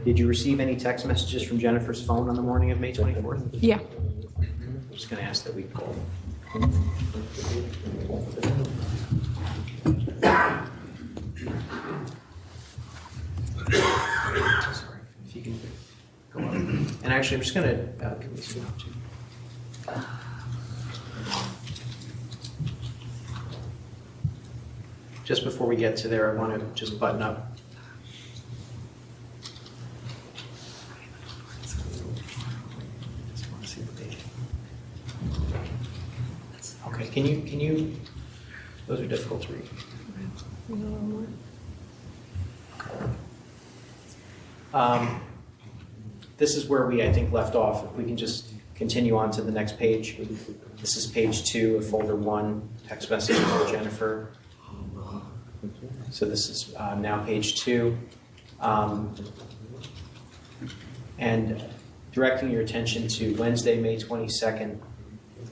Did you receive any text messages from Jennifer's phone on the morning of May 24th? Yeah. I'm just going to ask that we call. Sorry, if you can go up. And actually, I'm just going to can we zoom out too? Just before we get to there, I want to just button up. Okay, can you, those are difficult to read. This is where we, I think, left off. If we can just continue on to the next page. This is page 2 of folder 1, text message from Jennifer. So this is now page 2. And directing your attention to Wednesday, May 22nd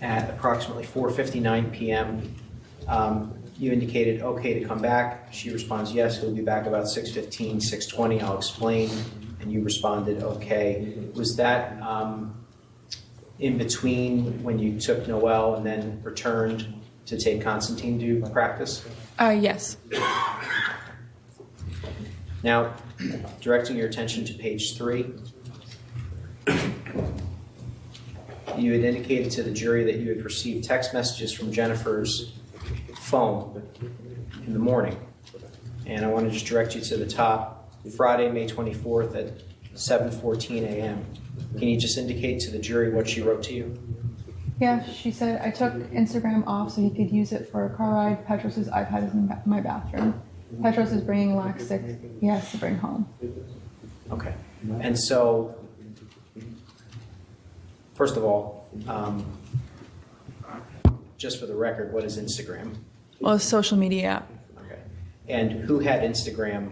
at approximately 4:59 p.m. You indicated okay to come back. She responds, yes, he'll be back about 6:15, 6:20. I'll explain. And you responded, okay. Was that in between when you took Noel and then returned to take Constantine to practice? Yes. Now, directing your attention to page 3, you had indicated to the jury that you had received text messages from Jennifer's phone in the morning. And I want to just direct you to the top, Friday, May 24th at 7:14 a.m. Can you just indicate to the jury what she wrote to you? Yeah, she said I took Instagram off so he could use it for a car ride. Petros' iPad is in my bathroom. Petros is bringing a lax stick he has to bring home. Okay. And so, first of all, just for the record, what is Instagram? Well, it's a social media app. Okay. And who had Instagram?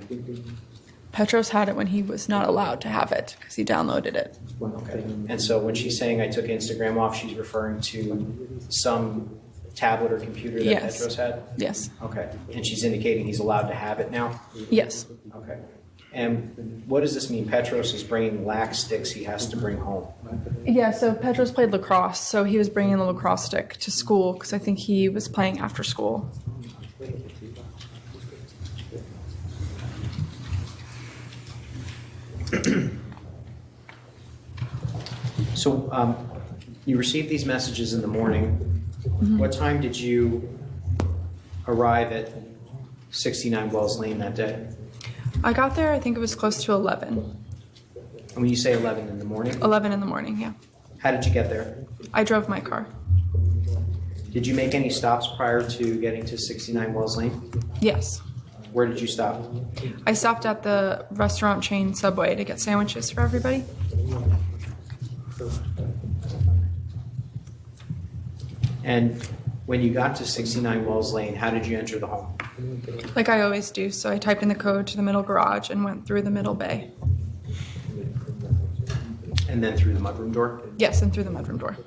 Petros had it when he was not allowed to have it because he downloaded it. Okay. And so when she's saying I took Instagram off, she's referring to some tablet or computer that Yes. Petros had? Yes. Okay. And she's indicating he's allowed to have it now? Yes. Okay. And what does this mean? Petros is bringing lax sticks he has to bring home. Yeah, so Petros played lacrosse, so he was bringing the lacrosse stick to school because I think he was playing after school. So you received these messages in the morning. Mm-hmm. What time did you arrive at 69 Wells Lane that day? I got there, I think it was close to 11. And when you say 11 in the morning? 11 in the morning, yeah. How did you get there? I drove my car. Did you make any stops prior to getting to 69 Wells Lane? Yes. Where did you stop? I stopped at the restaurant chain Subway to get sandwiches for everybody. And when you got to 69 Wells Lane, how did you enter the home? Like I always do, so I typed in the code to the middle garage and went through the middle bay. And then through the mudroom door? Yes, and through the mudroom door.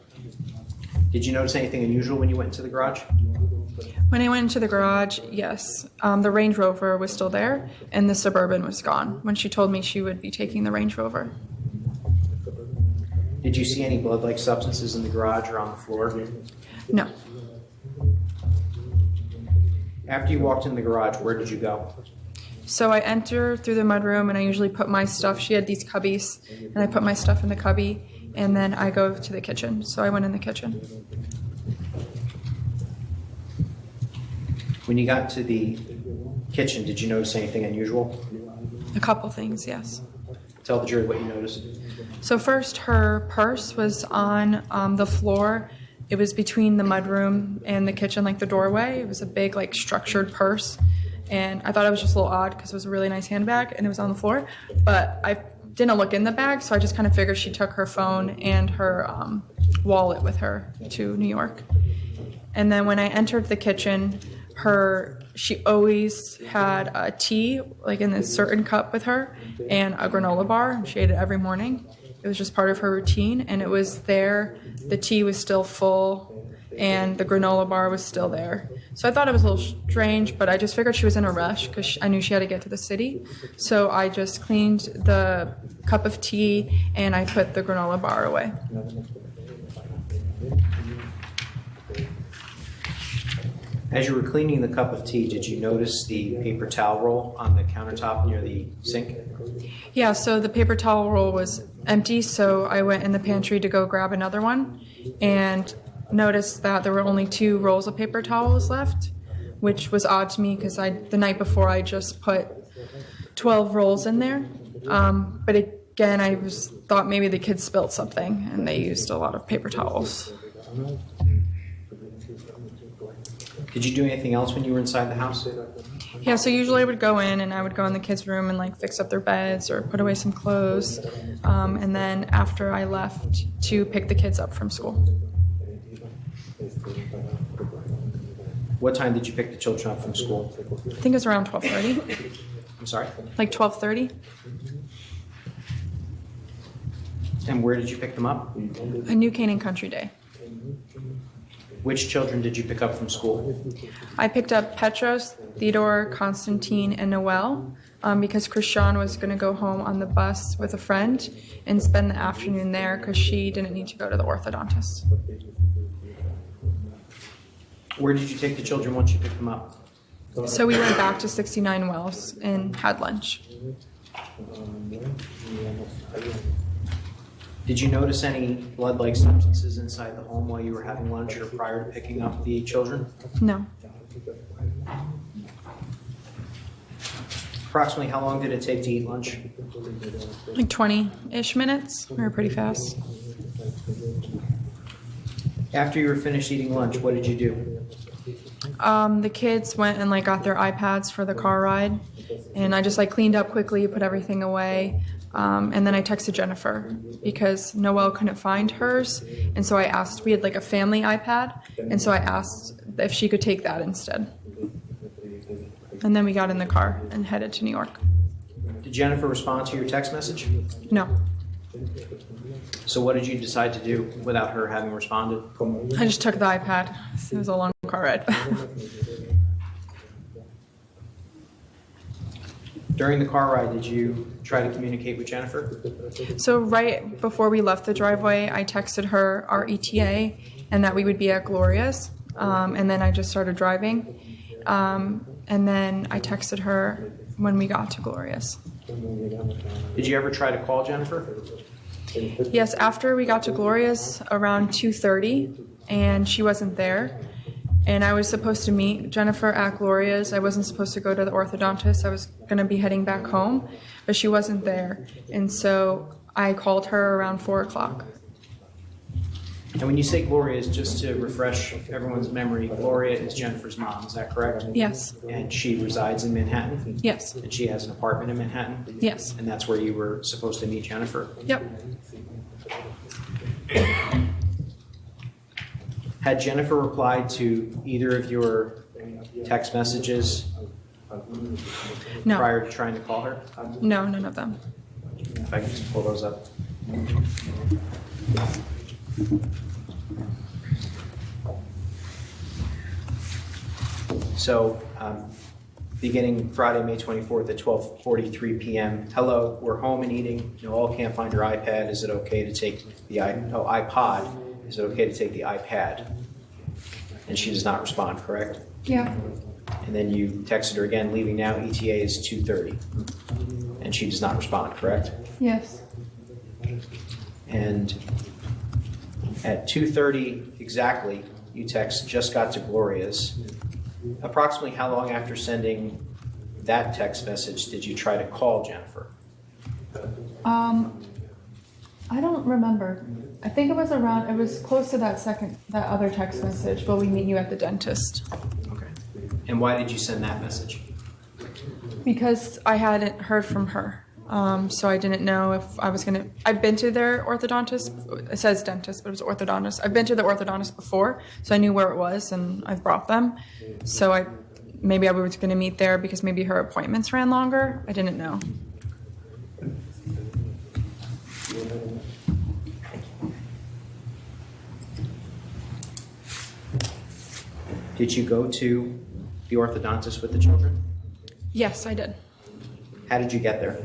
Did you notice anything unusual when you went into the garage? When I went into the garage, yes, the Range Rover was still there and the Suburban was gone when she told me she would be taking the Range Rover. Did you see any blood-like substances in the garage or on the floor? No. After you walked in the garage, where did you go? So I enter through the mudroom and I usually put my stuff, she had these cubbies, and I put my stuff in the cubby and then I go to the kitchen. So I went in the kitchen. When you got to the kitchen, did you notice anything unusual? A couple things, yes. Tell the jury what you noticed. So first, her purse was on the floor. It was between the mudroom and the kitchen, like the doorway. It was a big, like, structured purse. And I thought it was just a little odd because it was a really nice handbag and it was on the floor. But I didn't look in the bag, so I just kind of figured she took her phone and her wallet with her to New York. And then when I entered the kitchen, she always had a tea, like in a certain cup with her, and a granola bar, and she ate it every morning. It was just part of her routine, and it was there. The tea was still full, and the granola bar was still there. So I thought it was a little strange, but I just figured she was in a rush because I knew she had to get to the city. So I just cleaned the cup of tea and I put the granola bar away. As you were cleaning the cup of tea, did you notice the paper towel roll on the countertop near the sink? Yeah, so the paper towel roll was empty, so I went in the pantry to go grab another one and noticed that there were only 2 rolls of paper towels left, which was odd to me because the night before I just put 12 rolls in there. But again, I thought maybe the kids spilled something and they used a lot of paper towels. Did you do anything else when you were inside the house? Yeah, so usually I would go in and I would go in the kids' room and like fix up their beds or put away some clothes. And then after I left to pick the kids up from school. What time did you pick the children up from school? I think it was around 12:30. I'm sorry? Like 12:30. And where did you pick them up? A New Canaan Country Day. Which children did you pick up from school? I picked up Petros, Theodore, Constantine, and Noel because Krishan was going to go home on the bus with a friend and spend the afternoon there because she didn't need to go to the orthodontist. Where did you take the children once you picked them up? So we went back to 69 Wells and had lunch. Did you notice any blood-like substances inside the home while you were having lunch or prior to picking up the children? No. Approximately how long did it take to eat lunch? Like 20-ish minutes. We were pretty fast. After you were finished eating lunch, what did you do? The kids went and like got their iPads for the car ride, and I just like cleaned up quickly, put everything away, and then I texted Jennifer because Noelle couldn't find hers, and so I asked. We had like a family iPad, and so I asked if she could take that instead. And then we got in the car and headed to New York. Did Jennifer respond to your text message? No, So what did you decide to do without her having responded? I just took the iPad. It was a long car ride. During the car ride, did you try to communicate with Jennifer? So right before we left the driveway, I texted her our ETA and that we would be at Gloria's. And then I just started driving. And then I texted her when we got to Gloria's. Did you ever try to call Jennifer? Yes, after we got to Gloria's around 2:30, and she wasn't there. And I was supposed to meet Jennifer at Gloria's. I wasn't supposed to go to the orthodontist. I was going to be heading back home, but she wasn't there. And so I called her around 4 o'clock. And when you say Gloria's, just to refresh everyone's memory, Gloria is Jennifer's mom, is that correct? Yes. And she resides in Manhattan? Yes. And she has an apartment in Manhattan? Yes. And that's where you were supposed to meet Jennifer? Yep. Had Jennifer replied to either of your text messages No. prior to trying to call her? No, none of them. If I can just pull those up. So, beginning Friday, May 24th at 12:43 p.m. Hello, we're home and eating. Noelle can't find her iPad. Is it okay to take the iPod? Is it okay to take the iPad? And she does not respond, correct? Yeah. And then you texted her again, leaving now, ETA is 2:30. And she does not respond, correct? Yes. And at 2:30 exactly, you text, just got to Gloria's. Approximately how long after sending that text message did you try to call Jennifer? I don't remember. I think it was close to that other text message, will we meet you at the dentist? Okay. And why did you send that message? Because I hadn't heard from her. So I didn't know if I was going to... I've been to their orthodontist. It says dentist, but it was orthodontist. I've been to the orthodontist before, so I knew where it was, and I've brought them. So maybe I was going to meet there because maybe her appointments ran longer. I didn't know. Did you go to the orthodontist with the children? Yes, I did. How did you get there?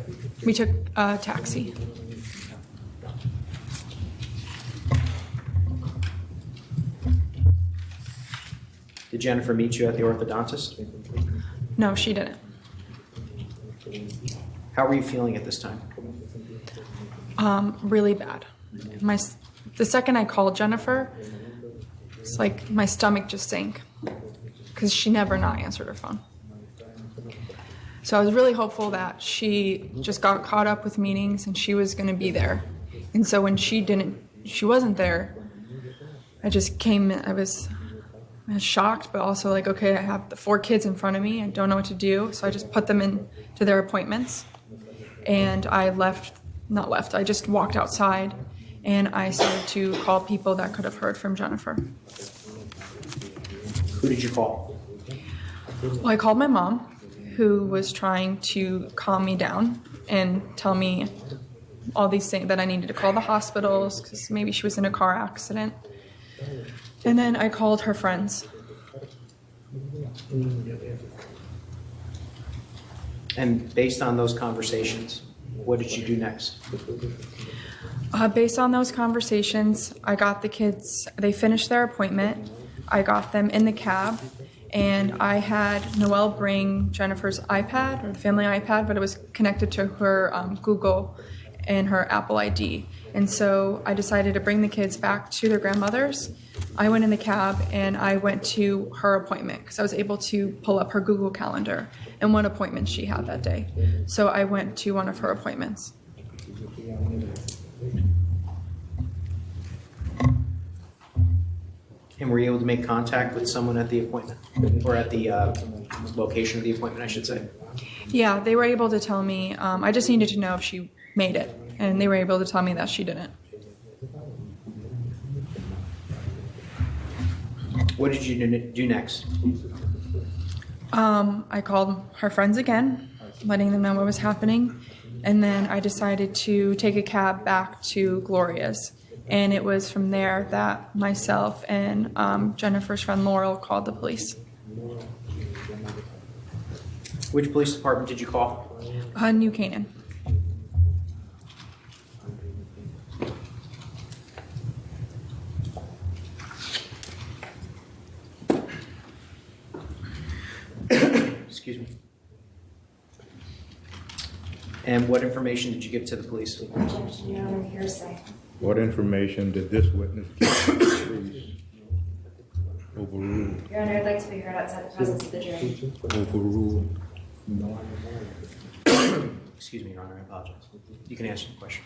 We took a taxi. Did Jennifer meet you at the orthodontist? No, she didn't. How were you feeling at this time? Really bad. The second I called Jennifer, it's like my stomach just sank because she never not answered her phone. So I was really hopeful that she just got caught up with meetings and she was going to be there. And so when she wasn't there, I was shocked, but also like, okay, I have the 4 kids in front of me. I don't know what to do. So I just put them into their appointments. And I I just walked outside and I started to call people that could have heard from Jennifer. Who did you call? Well, I called my mom, who was trying to calm me down and tell me all these things, that I needed to call the hospitals because maybe she was in a car accident. And then I called her friends. And based on those conversations, what did you do next? Based on those conversations, I got the kids, they finished their appointment. I got them in the cab, and I had Noelle bring Jennifer's iPad, or the family iPad, but it was connected to her Google and her Apple ID. And so I decided to bring the kids back to their grandmother's. I went in the cab and I went to her appointment because I was able to pull up her Google Calendar and what appointment she had that day. So I went to one of her appointments. And were you able to make contact with someone at the appointment, or at the location of the appointment, I should say? Yeah, they were able to tell me, I just needed to know if she made it, and they were able to tell me that she didn't. What did you do next? I called her friends again, letting them know what was happening, and then I decided to take a cab back to Gloria's. And it was from there that myself and Jennifer's friend Laurel called the police. Which police department did you call? New Canaan. Excuse me. And what information did you give to the police? Objection, Your Honor, hearsay. What information did this witness give to the police? Overruled. Your Honor, I'd like to be heard outside the presence of the jury. Overruled. Excuse me, Your Honor, I apologize. You can answer the question.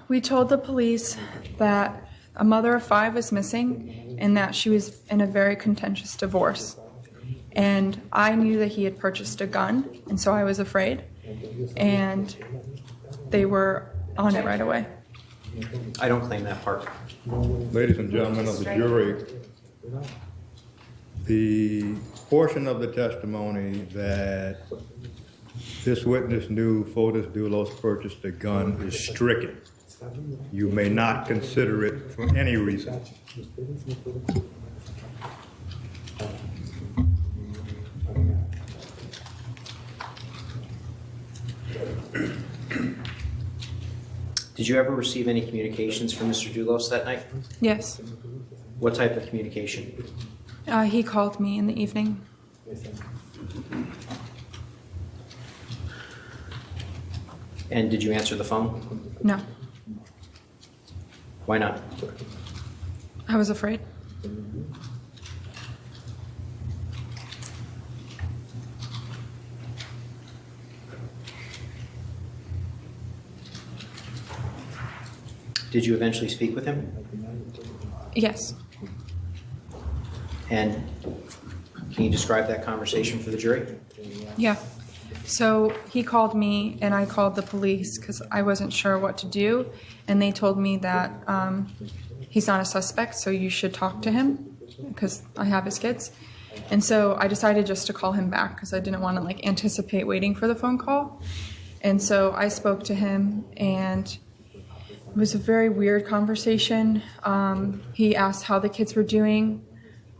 We told the police that a mother of 5 was missing and that she was in a very contentious divorce. And I knew that he had purchased a gun, and so I was afraid. And they were on it right away. I don't claim that part. Ladies and gentlemen of the jury, the portion of the testimony that this witness knew Fotis Dulos purchased a gun is stricken. You may not consider it for any reason. Did you ever receive any communications from Mr. Dulos that night? Yes. What type of communication? He called me in the evening. And did you answer the phone? No, Why not? I was afraid. Did you eventually speak with him? Yes. And can you describe that conversation for the jury? Yeah. So he called me and I called the police because I wasn't sure what to do. And they told me that he's not a suspect, so you should talk to him because I have his kids. And so I decided just to call him back because I didn't want to anticipate waiting for the phone call. And so I spoke to him, and it was a very weird conversation. He asked how the kids were doing,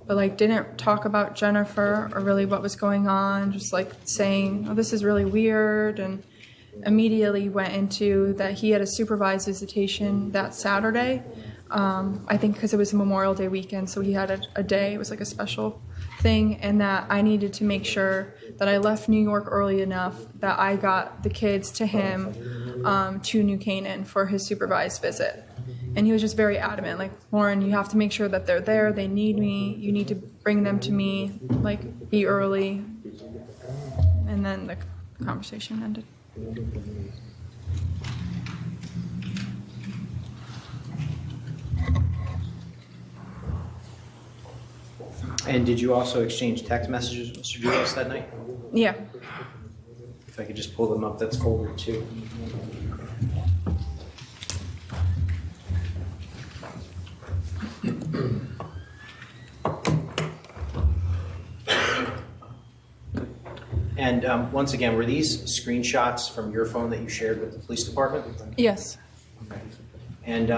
but like didn't talk about Jennifer or really what was going on, just like saying, oh, this is really weird, and immediately went into that he had a supervised visitation that Saturday. I think because it was Memorial Day weekend, so he had a day, it was like a special thing, and that I needed to make sure that I left New York early enough that I got the kids to him to New Canaan for his supervised visit. And he was just very adamant, like, Lauren, you have to make sure that they're there, they need me, you need to bring them to me, like, be early. And then the conversation ended. And did you also exchange text messages with Mr. Dulos that night? Yeah. If I could just pull them up, that's folder 2. And once again, were these screenshots from your phone that you shared with the police department? Yes. Okay. And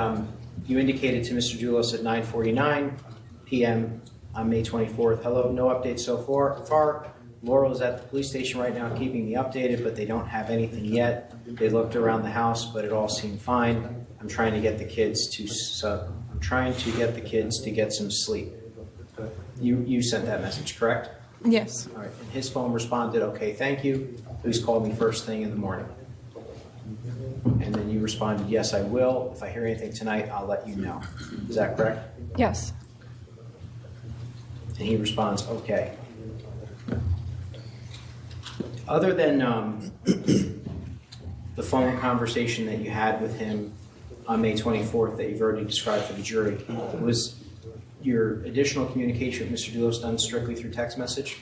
you indicated to Mr. Dulos at 9:49 p.m. on May 24th, hello, no updates so far. Laurel is at the police station right now keeping me updated, but they don't have anything yet. They looked around the house, but it all seemed fine. I'm trying to get the kids to get some sleep. You sent that message, correct? Yes. All right. And his phone responded, okay, thank you. Please call me first thing in the morning. And then you responded, yes, I will. If I hear anything tonight, I'll let you know. Is that correct? Yes. And he responds, okay. Other than the phone conversation that you had with him on May 24th that you've already described for the jury, was your additional communication with Mr. Dulos done strictly through text message?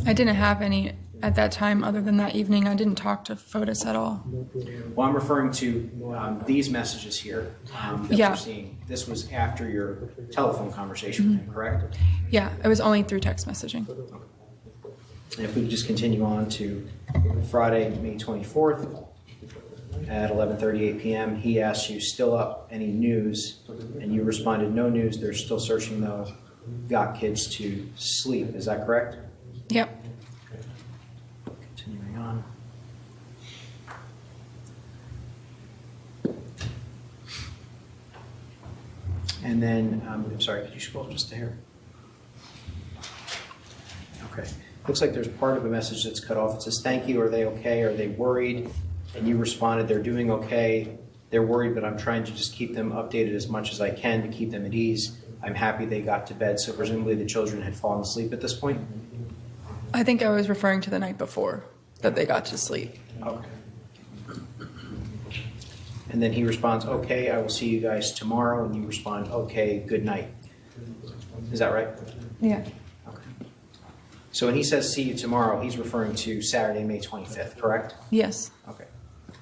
I didn't have any at that time other than that evening. I didn't talk to Fotis at all. Well, I'm referring to these messages here that Yeah. we're seeing. This was after your telephone conversation with him, correct? Yeah, it was only through text messaging. And if we could just continue on to Friday, May 24th at 11:38 p.m., he asked you, still up, any news? And you responded, no news, they're still searching though, got kids to sleep. Is that correct? Yep. Continuing on. And then, I'm sorry, could you scroll just a hair? Okay. Looks like there's part of a message that's cut off. It says, thank you, are they okay? Are they worried? And you responded, they're doing okay. They're worried, but I'm trying to just keep them updated as much as I can to keep them at ease. I'm happy they got to bed. So presumably the children had fallen asleep at this point? I think I was referring to the night before that they got to sleep. Okay. And then he responds, okay, I will see you guys tomorrow. And you respond, okay, good night. Is that right? Yeah. Okay. So when he says see you tomorrow, he's referring to Saturday, May 25th, correct? Yes. Okay.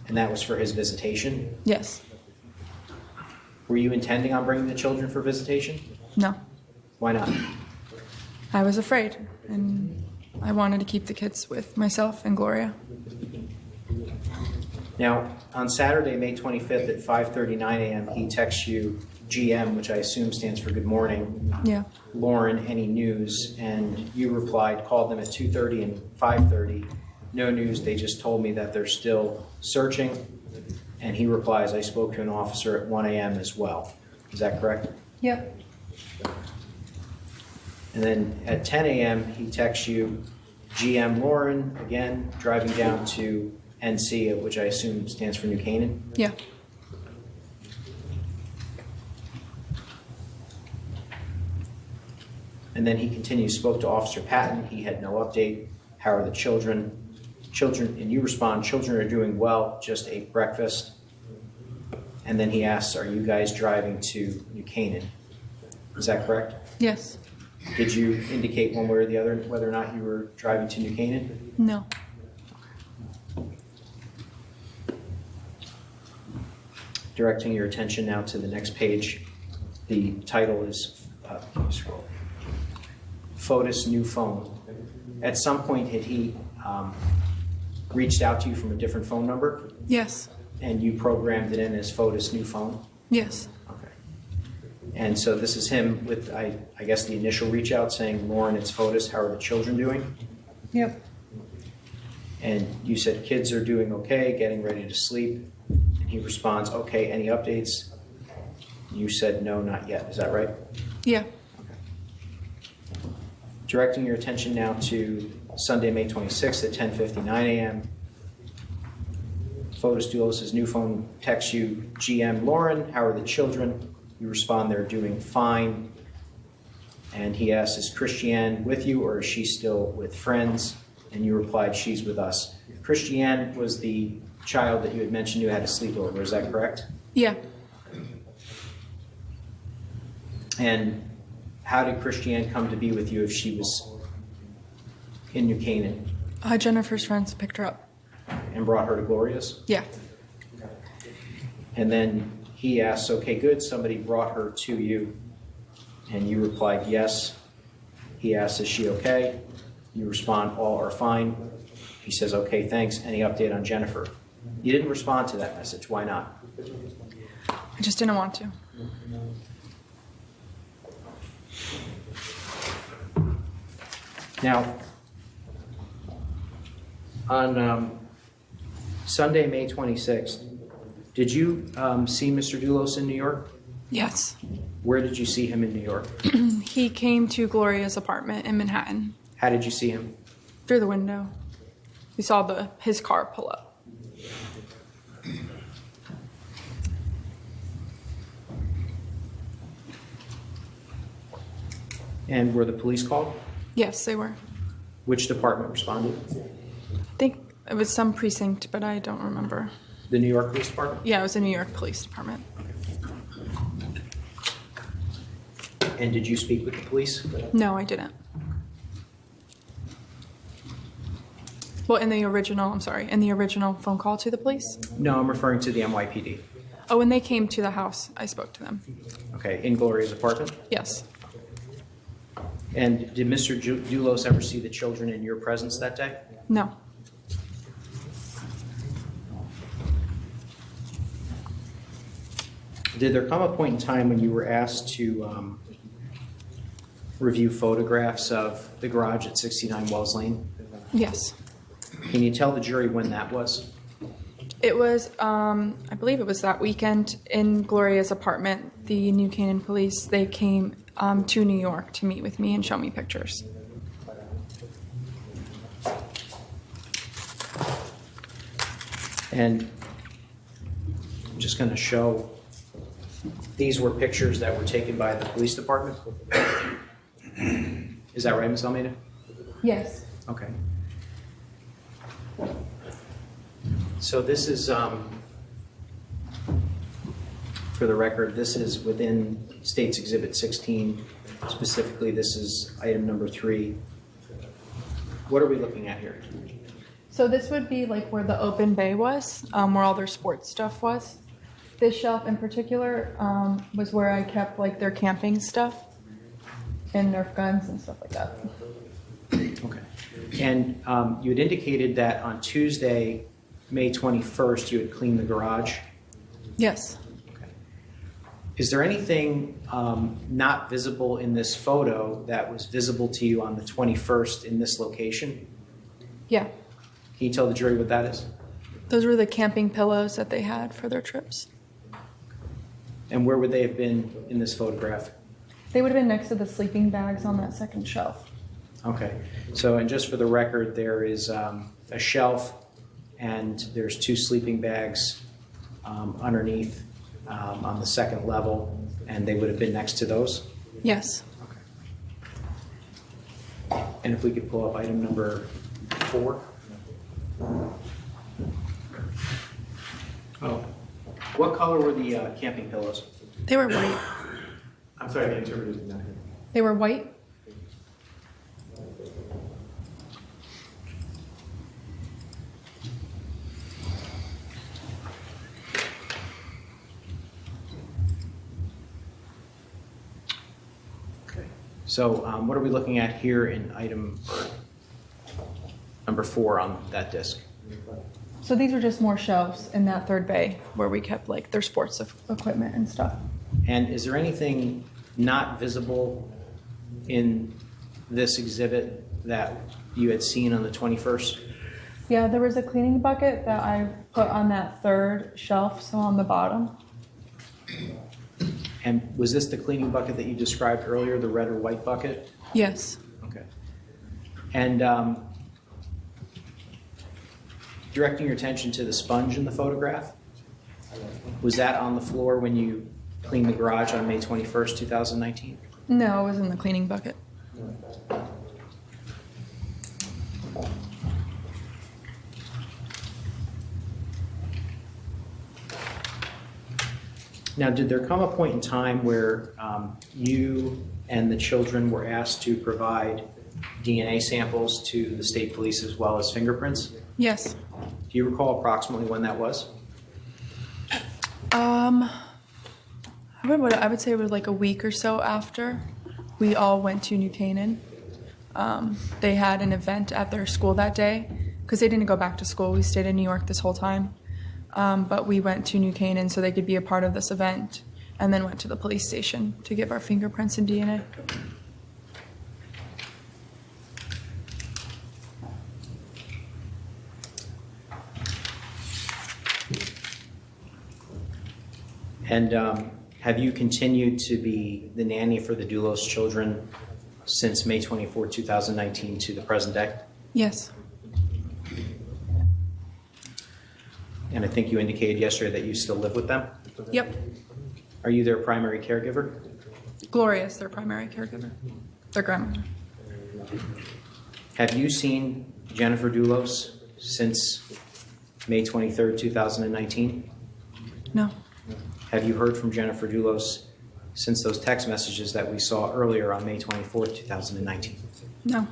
And that was for his visitation? Yes. Were you intending on bringing the children for visitation? No. Why not? I was afraid, and I wanted to keep the kids with myself and Gloria. Now, on Saturday, May 25th at 5:39 a.m., he texts you GM, which I assume stands for good morning. Yeah. Lauren, any news? And you replied, called them at 2:30 and 5:30. No news, they just told me that they're still searching. And he replies, I spoke to an officer at 1 a.m. as well. Is that correct? Yep. And then at 10 a.m., he texts you GM Lauren, again, driving down to NC, which I assume stands for New Canaan. Yeah. And then he continues, spoke to Officer Patton. He had no update. How are the children? Children, and you respond, children are doing well, just ate breakfast. And then he asks, are you guys driving to New Canaan? Is that correct? Yes. Did you indicate one way or the other whether or not you were driving to New Canaan? No. Directing your attention now to the next page. The title is, can you scroll? Fotis new phone. At some point, had he reached out to you from a different phone number? Yes. And you programmed it in as Fotis new phone? Yes. Okay. And so this is him with, I guess, the initial reach out saying, Lauren, it's Fotis, how are the children doing? Yep. And you said kids are doing okay, getting ready to sleep. And he responds, okay, any updates? You said no, not yet. Is that right? Yeah. Okay. Directing your attention now to Sunday, May 26th at 10:59 a.m. Fotis Dulos' new phone texts you, GM Lauren, how are the children? You respond, they're doing fine. And he asks, is Christiane with you or is she still with friends? And you replied, she's with us. Christiane was the child that you had mentioned who had a sleepover, is that correct? Yeah. And how did Christiane come to be with you if she was in New Canaan Jennifer's friends picked her up. and brought her to Gloria's? Yeah. And then he asks, okay, good, somebody brought her to you. And you replied, yes. He asks, is she okay? You respond, all are fine. He says, okay, thanks. Any update on Jennifer? You didn't respond to that message. Why not? I just didn't want to. Now, on Sunday, May 26th, did you see Mr. Dulos in New York? Yes. Where did you see him in New York? He came to Gloria's apartment in Manhattan How did you see him? through the window. We saw his car pull up. And were the police called? Yes, they were. Which department responded? I think it was some precinct, but I don't remember. The New York Police Department? Yeah, it was the New York Police Department. And did you speak with the police? No, I didn't. Well, in the original phone call to the police? No, I'm referring to the NYPD. Oh, when they came to the house, I spoke to them. Okay, in Gloria's apartment? Yes. And did Mr. Dulos ever see the children in your presence that day? No. Did there come a point in time when you were asked to review photographs of the garage at 69 Wells Lane? Yes. Can you tell the jury when that was? It was, I believe it was that weekend in Gloria's apartment. The New Canaan police, they came to New York to meet with me and show me pictures. And I'm just going to show, these were pictures that were taken by the police department? Is that right, Ms. Almeida? Yes. Okay. So this is, for the record, this is within State's Exhibit 16. Specifically, this is item number 3. What are we looking at here? So this would be like where the open bay was, where all their sports stuff was. This shelf in particular was where I kept like their camping stuff and Nerf guns and stuff like that. Okay. And you had indicated that on Tuesday, May 21st, you had cleaned the garage. Yes. Okay. Is there anything not visible in this photo that was visible to you on the 21st in this location? Yeah. Can you tell the jury what that is? Those were the camping pillows that they had for their trips. And where would they have been in this photograph? They would have been next to the sleeping bags on that second shelf. Okay. So, and just for the record, there is a shelf and there's 2 sleeping bags underneath on the second level, and they would have been next to those? Yes. Okay. And if we could pull up item number 4. Oh. What color were the camping pillows? They were white. I'm sorry, the interpreter's not here. They were white? Okay. So what are we looking at here in item number 4 on that disc? So these were just more shelves in that third bay where we kept like their sports equipment and stuff. And is there anything not visible in this exhibit that you had seen on the 21st? Yeah, there was a cleaning bucket that I put on that third shelf, so on the bottom. And was this the cleaning bucket that you described earlier, the red or white bucket? Yes. Okay. And directing your attention to the sponge in the photograph, was that on the floor when you cleaned the garage on May 21st, 2019? No, it was in the cleaning bucket. Now, did there come a point in time where you and the children were asked to provide DNA samples to the state police as well as fingerprints? Yes. Do you recall approximately when that was? I would say it was like a week or so after we all went to New Canaan. They had an event at their school that day because they didn't go back to school. We stayed in New York this whole time. But we went to New Canaan so they could be a part of this event and then went to the police station to give our fingerprints and DNA. And have you continued to be the nanny for the Dulos children since May 24, 2019 to the present day? Yes. And I think you indicated yesterday that you still live with them? Yep. Are you their primary caregiver? Gloria is their primary caregiver. Their grandmother. Have you seen Jennifer Dulos since May 23, 2019? No. Have you heard from Jennifer Dulos since those text messages that we saw earlier on May 24, 2019? No.